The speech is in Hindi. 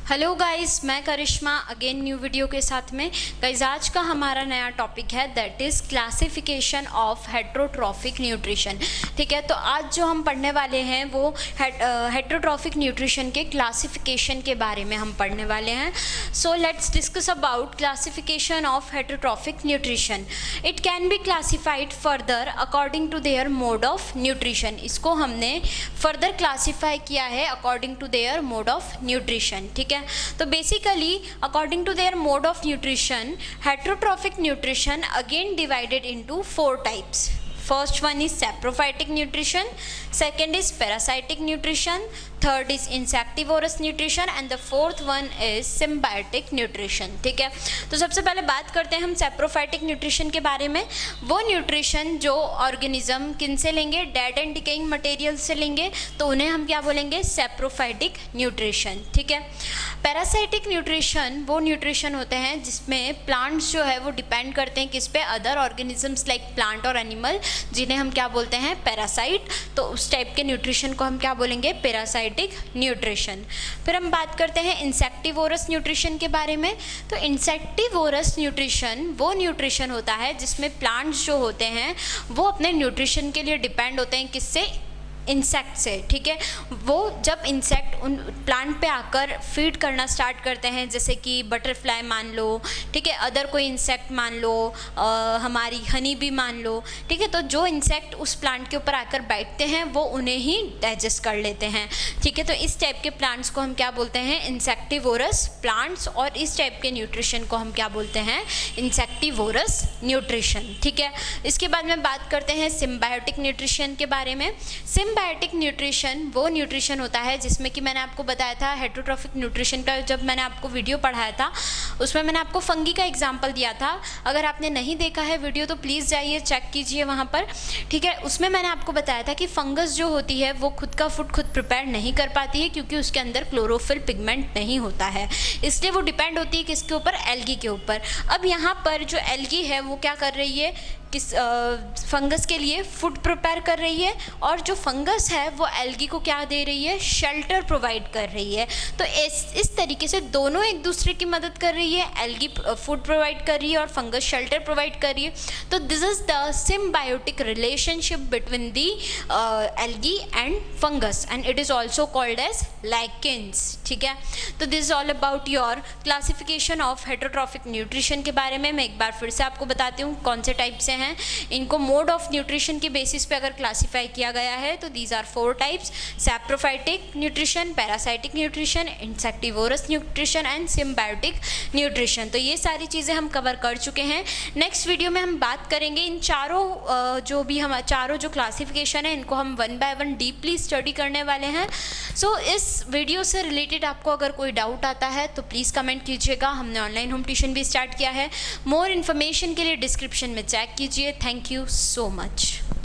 हेलो गाइस, मैं करिश्मा अगेन न्यू वीडियो के साथ में। गाइस आज का हमारा नया टॉपिक है that is classification of heterotrophic nutrition. ठीक है, तो आज जो हम पढ़ने वाले हैं वो हेट्रोट्रॉफिक न्यूट्रिशन के क्लासिफिकेशन के बारे में हम पढ़ने वाले हैं। So let's discuss about classification of heterotrophic nutrition. It can be classified further according to their mode of nutrition. इसको हमने फर्दर क्लासीफाई किया है according to their mode of nutrition. ठीक है, तो basically according to their mode of nutrition, heterotrophic nutrition again divided into 4 types. First one is saprophytic nutrition, second is parasitic nutrition, third is insectivorous nutrition and the fourth one is symbiotic nutrition. ठीक है, तो सबसे पहले बात करते हैं हम saprophytic nutrition के बारे में। वो न्यूट्रिशन जो ऑर्गेनिज्म किन से लेंगे, डेड एंड डिकेइंग मटेरियल से लेंगे, तो उन्हें हम क्या बोलेंगे, saprophytic nutrition. ठीक है, पैरासाइटिक न्यूट्रिशन वो न्यूट्रिशन होते हैं जिसमें प्लांट्स जो है वो डिपेंड करते हैं किस पे, अदर ऑर्गेनिजम्स लाइक प्लांट और एनिमल, जिन्हें हम क्या बोलते हैं, पैरासाइट। तो उस टाइप के न्यूट्रिशन को हम क्या बोलेंगे, पैरासाइटिक न्यूट्रिशन. फिर हम बात करते हैं इंसेक्टिवोरस न्यूट्रिशन के बारे में। तो इंसेक्टिवोरस न्यूट्रिशन वो न्यूट्रिशन होता है जिसमें प्लांट्स जो होते हैं वो अपने न्यूट्रिशन के लिए डिपेंड होते हैं किससे, इंसेक्ट से. ठीक है, वो जब इंसेक्ट उन प्लांट पे आकर फीड करना स्टार्ट करते हैं, जैसे कि बटरफ्लाई मान लो, ठीक है, अदर कोई इंसेक्ट मान लो, हमारी हनी बी मान लो. ठीक है, तो जो इंसेक्ट उस प्लांट के ऊपर आकर बैठते हैं वो उन्हें ही डाइजेस्ट कर लेते हैं. ठीक है, तो इस टाइप के प्लांट्स को हम क्या बोलते हैं, इंसेक्टिवोरस प्लांट्स. और इस टाइप के न्यूट्रिशन को हम क्या बोलते हैं, इंसेक्टिवोरस न्यूट्रिशन. ठीक है, इसके बाद में बात करते हैं सिम्बायोटिक न्यूट्रिशन के बारे में. सिम्बायोटिक न्यूट्रिशन वो न्यूट्रिशन होता है जिसमें कि मैंने आपको बताया था हेट्रोट्रॉफिक न्यूट्रिशन का, जब मैंने आपको वीडियो पढ़ाया था उसमें मैंने आपको फंगी का एग्जांपल दिया था. अगर आपने नहीं देखा है वीडियो तो प्लीज़ जाइए चेक कीजिए वहाँ पर. ठीक है, उसमें मैंने आपको बताया था कि फंगस जो होती है वो खुद का फूड खुद प्रिपेयर नहीं कर पाती है क्योंकि उसके अंदर क्लोरोफिल पिगमेंट नहीं होता है, इसलिए वो डिपेंड होती है किसके ऊपर, एल्गी के ऊपर. अब यहाँ पर जो एल्गी है वो क्या कर रही है, किस फंगस के लिए फूड प्रिपेयर कर रही है, और जो फंगस है वो एल्गी को क्या दे रही है, शेल्टर प्रोवाइड कर रही है. तो इस तरीके से दोनों एक दूसरे की मदद कर रही है. एल्गी फूड प्रोवाइड कर रही है और फंगस शेल्टर प्रोवाइड कर रही है. तो this is the symbiotic relationship between the algae and fungus and it is also called as lichens. ठीक है, तो this is all about your classification of heterotrophic nutrition के बारे में. मैं एक बार फिर से आपको बताती हूँ कौन से टाइप से हैं. इनको मोड ऑफ न्यूट्रिशन के बेसिस पे अगर क्लासिफाई किया गया है तो these are 4 types: saprophytic nutrition, parasitic nutrition, insectivorous nutrition and symbiotic nutrition. तो ये सारी चीज़ें हम कवर कर चुके हैं. नेक्स्ट वीडियो में हम बात करेंगे इन चारों जो क्लासिफिकेशन है इनको हम 1 बाय 1 डीपली स्टडी करने वाले हैं. सो इस वीडियो से रिलेटेड आपको अगर कोई डाउट आता है तो प्लीज़ कमेंट कीजिएगा. हमने ऑनलाइन होम ट्यूशन भी स्टार्ट किया है. मोर इन्फॉर्मेशन के लिए डिस्क्रिप्शन में चेक कीजिए. Thank you so much.